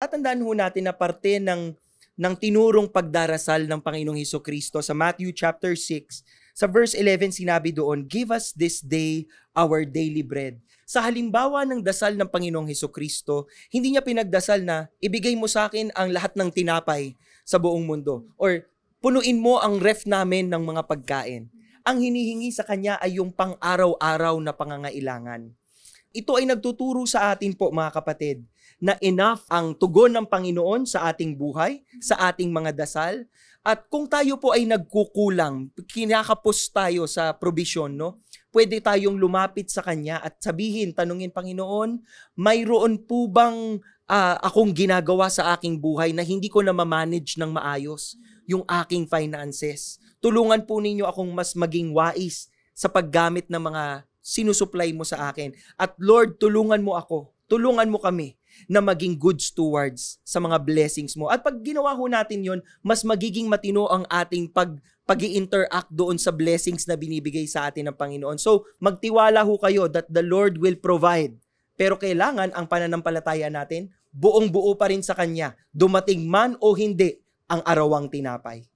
Tatandaan ho natin na parte ng tinurong pagdarasal ng Panginoong Hesukristo sa Matthew chapter 6, sa verse 11 sinabi doon, "Give us this day our daily bread." Sa halimbawa ng dasal ng Panginoong Hesukristo, hindi niya pinagdasal na ibigay mo sa akin ang lahat ng tinapay sa buong mundo or punuin mo ang ref namin ng mga pagkain. Ang hinihingi sa kanya ay yung pang-araw-araw na pangangailangan. Ito ay nagtuturo sa atin po mga kapatid na enough ang tugon ng Panginoon sa ating buhay, sa ating mga dasal. At kung tayo po ay nagkukulang, kinakapos tayo sa provision, no? Pwede tayong lumapit sa Kanya at sabihin, tanungin, Panginoon, mayroon po bang akong ginagawa sa aking buhay na hindi ko na ma-manage ng maayos yung aking finances? Tulungan po ninyo akong mas maging wais sa paggamit ng mga sinusupply mo sa akin. At Lord, tulungan mo ako, tulungan mo kami na maging good stewards sa mga blessings mo. At pag ginawa ho natin yon, mas magiging matino ang ating pag-i-interact doon sa blessings na binibigay sa atin ng Panginoon. So, magtiwala ho kayo that the Lord will provide. Pero kailangan ang pananampalataya natin, buong-buo pa rin sa Kanya, dumating man o hindi ang arawang tinapay.